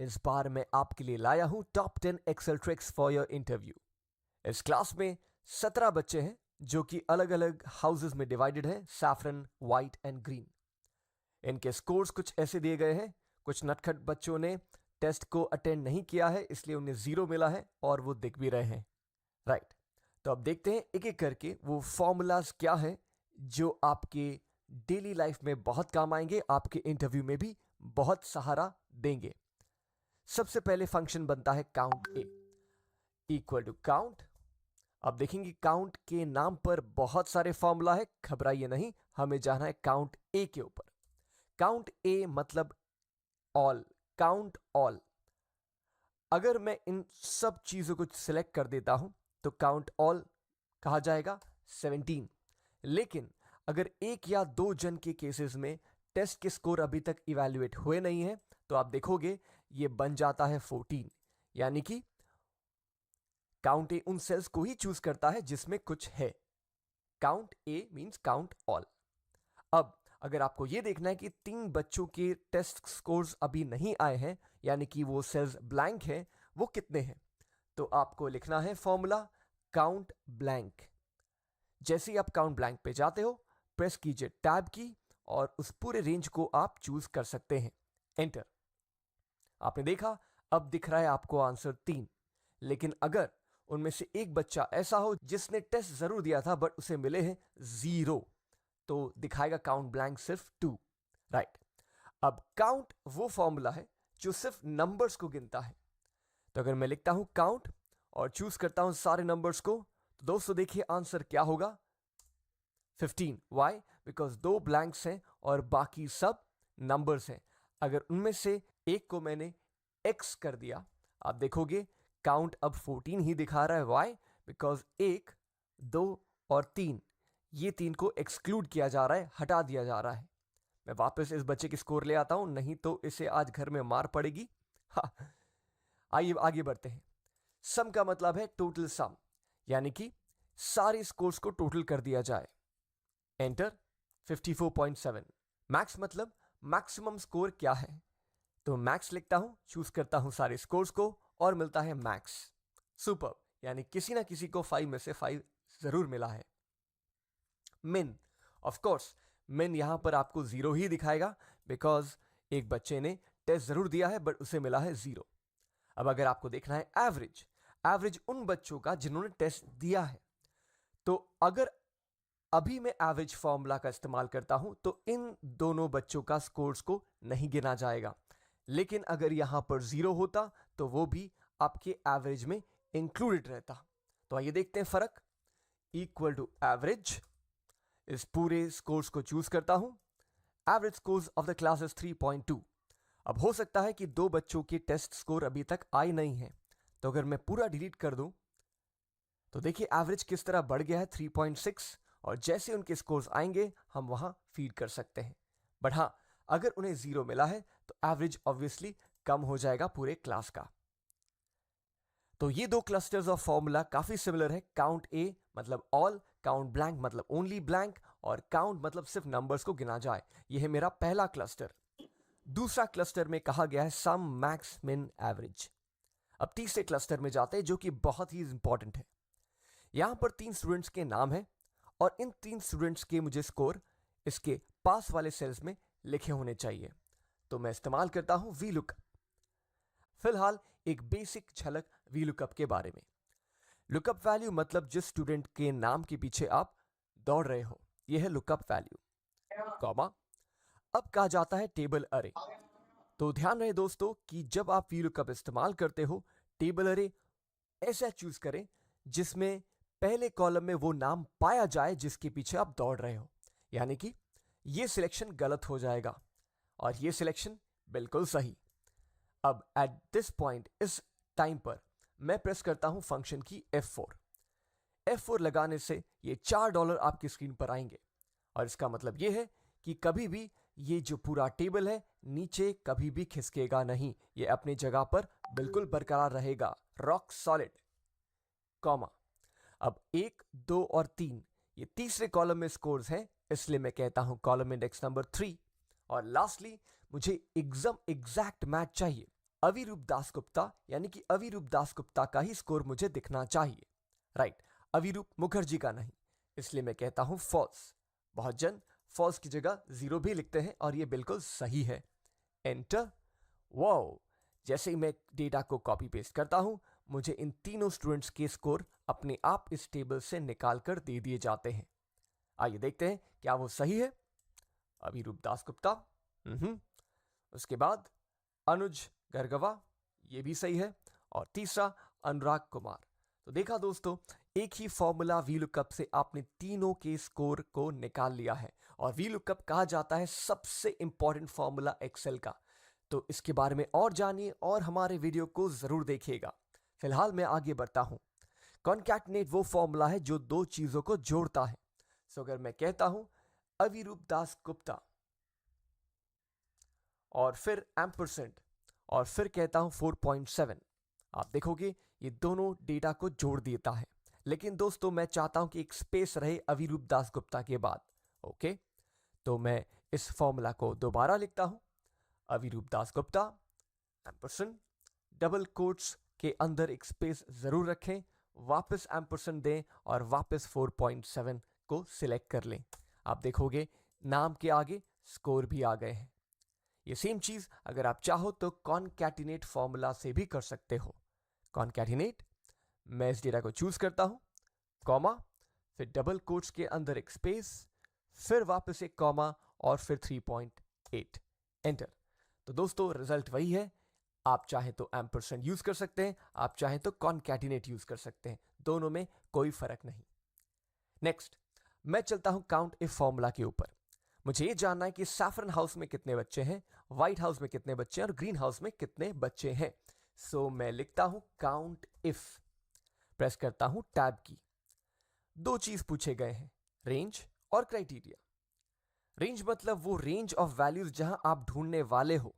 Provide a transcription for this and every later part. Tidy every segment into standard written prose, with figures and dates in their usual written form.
इस बार मैं आपके लिए लाया हूं top 10 Excel tricks for your interview. इस क्लास में 17 बच्चे हैं जो कि अलग अलग हाउसेस में डिवाइडेड हैं, सैफरन, वाइट एंड ग्रीन। इनके स्कोर्स कुछ ऐसे दिए गए हैं। कुछ नटखट बच्चों ने टेस्ट को अटेंड नहीं किया है, इसलिए उन्हें 0 मिला है और वो दिख भी रहे हैं। राइट, तो अब देखते हैं एक एक करके वो फॉर्मूलाज क्या है जो आपके डेली लाइफ में बहुत काम आएंगे, आपके इंटरव्यू में भी बहुत सहारा देंगे। सबसे पहले फंक्शन बनता है count A equal to count. अब देखेंगे काउंट के नाम पर बहुत सारे फॉर्मूला है, घबराइए नहीं, हमें जाना है काउंट ए के ऊपर। काउंट ए मतलब ऑल, काउंट ऑल। अगर मैं इन सब चीजों को सिलेक्ट कर देता हूं तो काउंट ऑल कहा जाएगा 17। लेकिन अगर एक या दो जन के केसेस में टेस्ट के स्कोर अभी तक इवैल्यूएट हुए नहीं है तो आप देखोगे ये बन जाता है 14। यानी कि काउंट ए उन सेल्स को ही चूज करता है जिसमें कुछ है। काउंट ए मींस काउंट ऑल। अब अगर आपको यह देखना है कि 3 बच्चों के टेस्ट स्कोर्स अभी नहीं आए हैं, यानी कि वो सेल्स ब्लैंक हैं, वो कितने हैं, तो आपको लिखना है फॉर्मूला काउंट ब्लैंक। जैसे ही आप काउंट ब्लैंक पे जाते हो, प्रेस कीजिए टैब की और उस पूरे रेंज को आप चूज कर सकते हैं। एंटर। आपने देखा अब दिख रहा है आपको आंसर 3। लेकिन अगर उनमें से एक बच्चा ऐसा हो जिसने टेस्ट जरूर दिया था बट उसे मिले हैं 0, तो दिखाएगा काउंट ब्लैंक सिर्फ 2। राइट, अब काउंट वो फॉर्मूला है जो सिर्फ नंबर्स को गिनता है। तो अगर मैं लिखता हूं काउंट और चूज करता हूं सारे नंबर्स को, तो दोस्तों देखिए आंसर क्या होगा, 15। वाई? बिकॉज 2 ब्लैंक्स हैं और बाकी सब नंबर्स हैं। अगर उनमें से एक को मैंने एक्स कर दिया, आप देखोगे काउंट अब 14 ही दिखा रहा है। वाई? बिकॉज 1, 2 और 3, ये 3 को एक्सक्लूड किया जा रहा है, हटा दिया जा रहा है। मैं वापस इस बच्चे की स्कोर ले आता हूं, नहीं तो इसे आज घर में मार पड़ेगी। आइए आगे बढ़ते हैं। सम का मतलब है टोटल सम, यानी कि सारे स्कोर्स को टोटल कर दिया जाए। एंटर। 54.7। मैक्स मतलब मैक्सिमम स्कोर क्या है, तो मैक्स लिखता हूं, चूज करता हूं सारे स्कोर्स को और मिलता है मैक्स। सुपर, यानी किसी ना किसी को 5 में से 5 जरूर मिला है। मिन, ऑफ कोर्स मिन यहां पर आपको 0 ही दिखाएगा बिकॉज एक बच्चे ने टेस्ट जरूर दिया है बट उसे मिला है 0। अब अगर आपको देखना है एवरेज, एवरेज उन बच्चों का जिन्होंने टेस्ट दिया है, तो अगर अभी मैं एवरेज फॉर्मूला का इस्तेमाल करता हूं तो इन दोनों बच्चों का स्कोर्स को नहीं गिना जाएगा। लेकिन अगर यहां पर 0 होता तो वो भी आपके एवरेज में इंक्लूडेड रहता। तो आइए देखते हैं फर्क। इक्वल टू एवरेज, इस पूरे स्कोर्स को चूज करता हूं। Average scores of the class is 3.2। अब हो सकता है कि 2 बच्चों के टेस्ट स्कोर अभी तक आए नहीं है, तो अगर मैं पूरा डिलीट कर दूं तो देखिए एवरेज किस तरह बढ़ गया है 3.6, और जैसे उनके स्कोर्स आएंगे हम वहां फीड कर सकते हैं। बट हां, अगर उन्हें 0 मिला है तो एवरेज ऑब्वियसली कम हो जाएगा पूरे क्लास का। तो ये 2 क्लस्टर्स ऑफ फॉर्मूला काफी सिमिलर है। काउंट ए मतलब ऑल, काउंट ब्लैंक मतलब ओनली ब्लैंक, और काउंट मतलब सिर्फ नंबर्स को गिना जाए। यह है मेरा पहला क्लस्टर। दूसरा क्लस्टर में कहा गया है सम, मैक्स, मिन, एवरेज। अब तीसरे क्लस्टर में जाते हैं जो कि बहुत ही इंपॉर्टेंट है। यहां पर 3 स्टूडेंट्स के नाम है और इन 3 स्टूडेंट्स के मुझे स्कोर इसके पास वाले सेल्स में लिखे होने चाहिए। तो मैं इस्तेमाल करता हूं वी लुकअप। फिलहाल एक बेसिक झलक वी लुकअप के बारे में। लुकअप वैल्यू मतलब जिस स्टूडेंट के नाम के पीछे आप दौड़ रहे हो, यह है लुकअप वैल्यू। कॉमा, अब कहा जाता है टेबल अरे। तो ध्यान रहे दोस्तों कि जब आप वी लुकअप इस्तेमाल करते हो, टेबल अरे ऐसा चूज करें जिसमें पहले कॉलम में वो नाम पाया जाए जिसके पीछे आप दौड़ रहे हो। यानी कि यह सिलेक्शन गलत हो जाएगा और यह सिलेक्शन बिल्कुल सही। अब एट दिस पॉइंट, इस टाइम पर मैं प्रेस करता हूं फंक्शन की F4। F4 लगाने से ये $4 आपकी स्क्रीन पर आएंगे, और इसका मतलब यह है कि कभी भी ये जो पूरा टेबल है नीचे कभी भी खिसकेगा नहीं, ये अपनी जगह पर बिल्कुल बरकरार रहेगा, रॉक सॉलिड। कॉमा, अब 1, 2 और 3 ये तीसरे कॉलम में स्कोर्स हैं, इसलिए मैं कहता हूं कॉलम इंडेक्स नंबर 3। और लास्टली मुझे एकदम एग्जैक्ट मैच चाहिए, अविरूप दासगुप्ता यानी कि अविरूप दासगुप्ता का ही स्कोर मुझे दिखना चाहिए, राइट। अविरूप मुखर्जी का नहीं, इसलिए मैं कहता हूं फॉल्स। बहुत जन फॉल्स की जगह 0 भी लिखते हैं और ये बिल्कुल सही है। एंटर। वाओ, जैसे ही मैं डेटा को कॉपी पेस्ट करता हूं, मुझे इन तीनों स्टूडेंट्स के स्कोर अपने आप इस टेबल से निकाल कर दे दिए जाते हैं। आइए देखते हैं क्या वो सही है। अभिरूप दासगुप्ता, उसके बाद अनुज गर्गवा, ये भी सही है। और तीसरा अनुराग कुमार। तो देखा दोस्तों, एक ही फॉर्मूला वीलुकअप से आपने तीनों के स्कोर को निकाल लिया है। और वीलुकअप कहा जाता है सबसे इंपॉर्टेंट फॉर्मूला एक्सेल का। तो इसके बारे में और जानिए और हमारे वीडियो को जरूर देखिएगा। फिलहाल मैं आगे बढ़ता हूं। कॉन्कैटिनेट वो फॉर्मूला है जो दो चीजों को जोड़ता है। सो अगर मैं कहता हूं अविरूप दासगुप्ता और फिर एम्परसेंड और फिर कहता हूं 4.7, आप देखोगे ये दोनों डेटा को जोड़ देता है। लेकिन दोस्तों मैं चाहता हूं कि एक स्पेस रहे अविरूप दासगुप्ता के बाद। ओके, तो मैं इस फॉर्मूला को दोबारा लिखता हूं। Avirup Dasgupta ampersand, double quotes के अंदर एक स्पेस जरूर रखें, वापस एम्परसेंड दें और वापस 4.7 को सिलेक्ट कर लें। आप देखोगे नाम के आगे स्कोर भी आ गए हैं। ये सेम चीज अगर आप चाहो तो कॉनकैटिनेट फॉर्मूला से भी कर सकते हो। कॉनकैटिनेट, मैं इस डेटा को चूज करता हूं, कॉमा, फिर डबल कोट्स के अंदर एक स्पेस, फिर वापस एक कॉमा और फिर 3.8, एंटर। तो दोस्तों रिजल्ट वही है। आप चाहें तो एम्परसेंड यूज कर सकते हैं, आप चाहें तो कॉनकैटिनेट यूज कर सकते हैं, दोनों में कोई फर्क नहीं। नेक्स्ट मैं चलता हूं काउंट इफ फॉर्मूला के ऊपर। मुझे ये जानना है कि सैफरन हाउस में कितने बच्चे हैं, व्हाइट हाउस में कितने बच्चे हैं और ग्रीन हाउस में कितने बच्चे हैं। सो मैं लिखता हूं काउंट इफ, प्रेस करता हूं टैब की। दो चीज पूछे गए हैं, रेंज और क्राइटेरिया। रेंज मतलब वो रेंज ऑफ वैल्यूज जहां आप ढूंढने वाले हो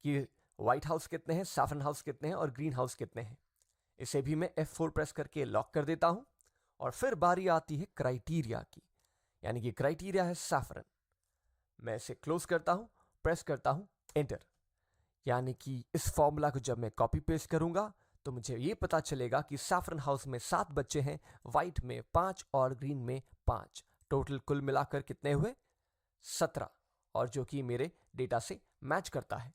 कि व्हाइट हाउस कितने हैं, सैफरन हाउस कितने हैं और ग्रीन हाउस कितने हैं। इसे भी मैं F4 प्रेस करके लॉक कर देता हूं। और फिर बारी आती है क्राइटेरिया की, यानी कि क्राइटेरिया है सैफरन। मैं इसे क्लोज करता हूं, प्रेस करता हूं एंटर। यानी कि इस फॉर्मूला को जब मैं कॉपी पेस्ट करूंगा तो मुझे यह पता चलेगा कि सैफरन हाउस में 7 बच्चे हैं, व्हाइट में 5 और ग्रीन में 5। टोटल कुल मिलाकर कितने हुए? 17, और जो कि मेरे डेटा से मैच करता है।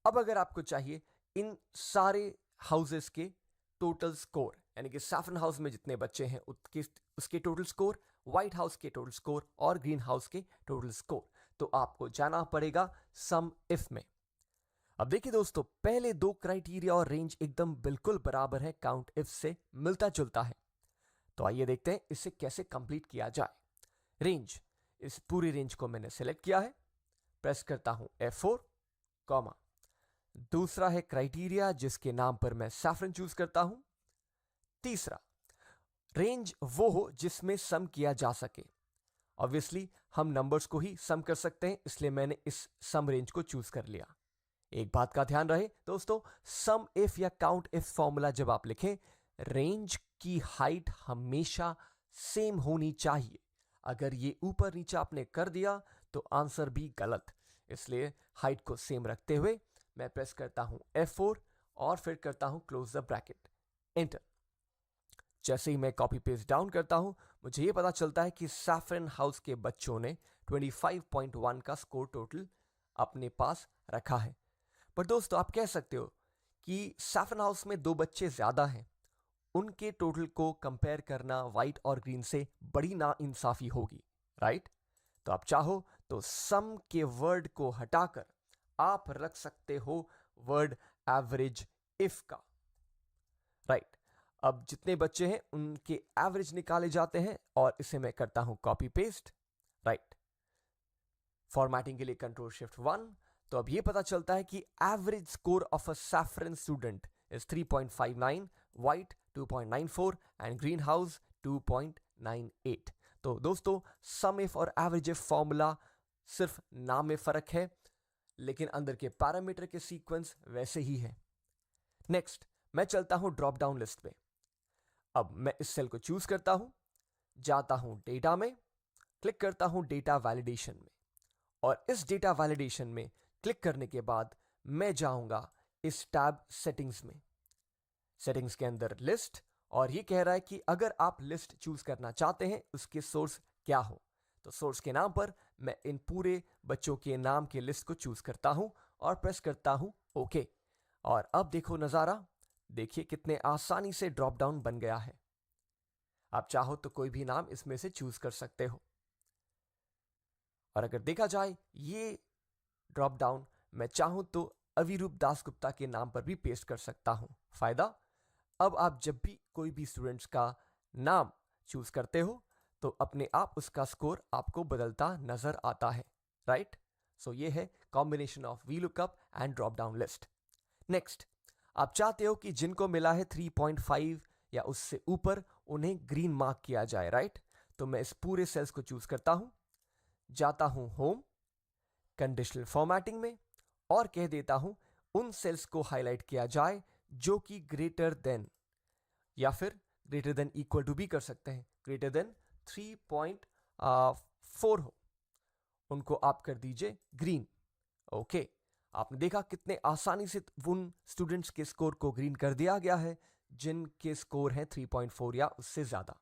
अब अगर आपको चाहिए इन सारे हाउसेस के टोटल स्कोर, यानी कि सैफरन हाउस में जितने बच्चे हैं उसके टोटल स्कोर, व्हाइट हाउस के टोटल स्कोर और ग्रीन हाउस के टोटल स्कोर, तो आपको जाना पड़ेगा सम इफ में। अब देखिए दोस्तों, पहले दो क्राइटेरिया और रेंज एकदम बिल्कुल बराबर है, काउंट इफ से मिलता जुलता है। तो आइए देखते हैं इसे कैसे कंप्लीट किया जाए। रेंज, इस पूरी रेंज को मैंने सेलेक्ट किया है, प्रेस करता हूं F4, कॉमा। दूसरा है क्राइटेरिया जिसके नाम पर मैं सैफरन चूज करता हूं। तीसरा, रेंज वो हो जिसमें सम किया जा सके। ऑब्वियसली हम नंबर्स को ही सम कर सकते हैं, इसलिए मैंने इस सम रेंज को चूज कर लिया। एक बात का ध्यान रहे दोस्तों, सम इफ या काउंट इफ फॉर्मूला जब आप लिखें, रेंज की हाइट हमेशा सेम होनी चाहिए। अगर ये ऊपर नीचे आपने कर दिया तो आंसर भी गलत। इसलिए हाइट को सेम रखते हुए मैं प्रेस करता हूं F4 और फिर करता हूं क्लोज द ब्रैकेट, एंटर। जैसे ही मैं कॉपी पेस्ट डाउन करता हूं, मुझे यह पता चलता है कि सैफरन हाउस के बच्चों ने 25.1 का स्कोर टोटल अपने पास रखा है। पर दोस्तों आप कह सकते हो कि सैफरन हाउस में 2 बच्चे ज्यादा हैं, उनके टोटल को कंपेयर करना व्हाइट और ग्रीन से बड़ी नाइंसाफी होगी, राइट? तो आप चाहो तो सम के वर्ड को हटाकर आप रख सकते हो वर्ड एवरेज इफ का, राइट? अब जितने बच्चे हैं उनके एवरेज निकाले जाते हैं और इसे मैं करता हूं कॉपी पेस्ट, राइट? फॉर्मेटिंग के लिए Ctrl+Shift+1। तो अब यह पता चलता है कि average score of a saffron student is 3.59, white 2.94 and green house 2.98। तो दोस्तों सम इफ और एवरेज इफ फॉर्मूला सिर्फ नाम में फर्क है, लेकिन अंदर के पैरामीटर के सीक्वेंस वैसे ही है। नेक्स्ट मैं चलता हूं ड्रॉप डाउन लिस्ट में। अब मैं इस सेल को चूज करता हूं, जाता हूं डेटा में, क्लिक करता हूं डेटा वैलिडेशन में, और इस डेटा वैलिडेशन में क्लिक करने के बाद मैं जाऊंगा इस टैब सेटिंग्स में। सेटिंग्स के अंदर लिस्ट, और ये कह रहा है कि अगर आप लिस्ट चूज करना चाहते हैं उसके सोर्स क्या हो, तो सोर्स के नाम पर मैं इन पूरे बच्चों के नाम के लिस्ट को चूज करता हूं और प्रेस करता हूं ओके। और अब देखो नजारा, देखिए कितने आसानी से ड्रॉप डाउन बन गया है। आप चाहो तो कोई भी नाम इसमें से चूज कर सकते हो। और अगर देखा जाए ये ड्रॉप डाउन मैं चाहूं तो अविरूप दासगुप्ता के नाम पर भी पेस्ट कर सकता हूं। फायदा, अब आप जब भी कोई भी स्टूडेंट्स का नाम चूज करते हो तो अपने आप उसका स्कोर आपको बदलता नजर आता है, राइट। सो ये है combination of VLOOKUP and drop down list. Next, आप चाहते हो कि जिनको मिला है 3.5 या उससे ऊपर उन्हें ग्रीन मार्क किया जाए, राइट। तो मैं इस पूरे सेल्स को चूज करता हूं, जाता हूं होम, कंडीशनल फॉर्मेटिंग में, और कह देता हूं उन सेल्स को हाईलाइट किया जाए जो कि ग्रेटर देन, या फिर ग्रेटर देन इक्वल टू भी कर सकते हैं, ग्रेटर देन 3.4 हो, उनको आप कर दीजिए ग्रीन। ओके, आपने देखा कितने आसानी से उन स्टूडेंट्स के स्कोर को ग्रीन कर दिया गया है जिनके स्कोर हैं 3.4 या उससे ज्यादा।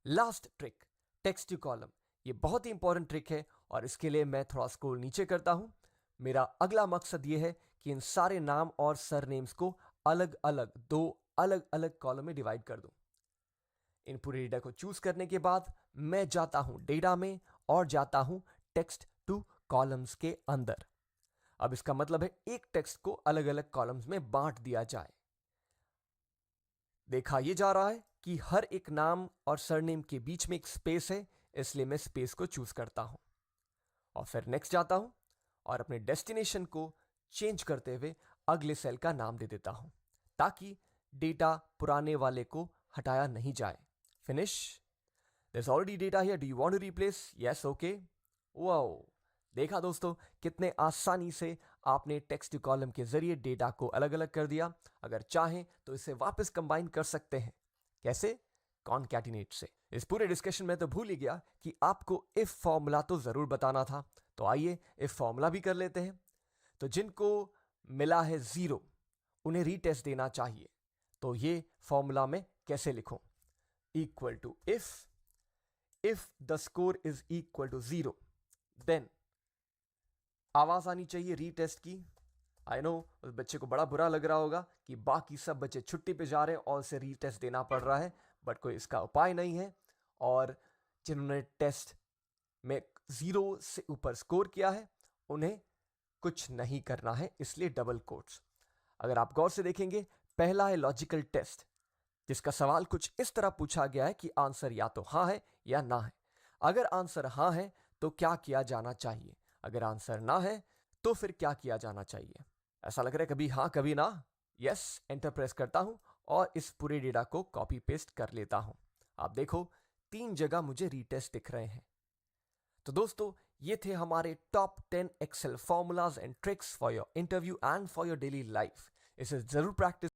Last trick, text to column. ये बहुत ही इंपॉर्टेंट ट्रिक है और इसके लिए मैं थोड़ा स्क्रॉल नीचे करता हूं। मेरा अगला मकसद ये है कि इन सारे नाम और सरनेम्स को अलग अलग, दो अलग अलग कॉलम में डिवाइड कर दूं। इन पूरे डेटा को चूज करने के बाद मैं जाता हूं डेटा में और जाता हूं टेक्स्ट टू कॉलम्स के अंदर। अब इसका मतलब है एक टेक्स्ट को अलग अलग कॉलम्स में बांट दिया जाए। देखा ये जा रहा है कि हर एक नाम और सरनेम के बीच में एक स्पेस है, इसलिए मैं स्पेस को चूज करता हूं और फिर नेक्स्ट जाता हूं और अपने डेस्टिनेशन को चेंज करते हुए अगले सेल का नाम दे देता हूं ताकि डेटा पुराने वाले को हटाया नहीं जाए। Finish. There's already data here. Do you want to replace? Yes, okay. Wow. देखा दोस्तों कितने आसानी से आपने टेक्स्ट टू कॉलम के जरिए डेटा को अलग अलग कर दिया। अगर चाहें तो इसे वापस कंबाइन कर सकते हैं। कैसे? कॉनकैटिनेट से। इस पूरे डिस्कशन में तो भूल ही गया कि आपको इफ फॉर्मूला तो जरूर बताना था, तो आइए इफ फॉर्मूला भी कर लेते हैं। तो जिनको मिला है 0 उन्हें रीटेस्ट देना चाहिए, तो ये फॉर्मूला में कैसे लिखूं? Equal to if the score is equal to 0 then आवाज आनी चाहिए रीटेस्ट की। आई नो उस बच्चे को बड़ा बुरा लग रहा होगा कि बाकी सब बच्चे छुट्टी पे जा रहे हैं और उसे रीटेस्ट देना पड़ रहा है, बट कोई इसका उपाय नहीं है। और जिन्होंने टेस्ट में 0 से ऊपर स्कोर किया है उन्हें कुछ नहीं करना है, इसलिए डबल कोट्स। अगर आप गौर से देखेंगे, पहला है लॉजिकल टेस्ट जिसका सवाल कुछ इस तरह पूछा गया है कि आंसर या तो हाँ है या ना है। अगर आंसर हाँ है तो क्या किया जाना चाहिए, अगर आंसर ना है तो फिर क्या किया जाना चाहिए। ऐसा लग रहा है कभी हाँ कभी ना। यस, एंटर प्रेस करता हूं और इस पूरे डेटा को कॉपी पेस्ट कर लेता हूं। आप देखो 3 जगह मुझे रीटेस्ट दिख रहे हैं। तो दोस्तों ये थे हमारे top 10 Excel formulas and tricks for your interview and for your daily life. इसे जरूर प्रैक्टिस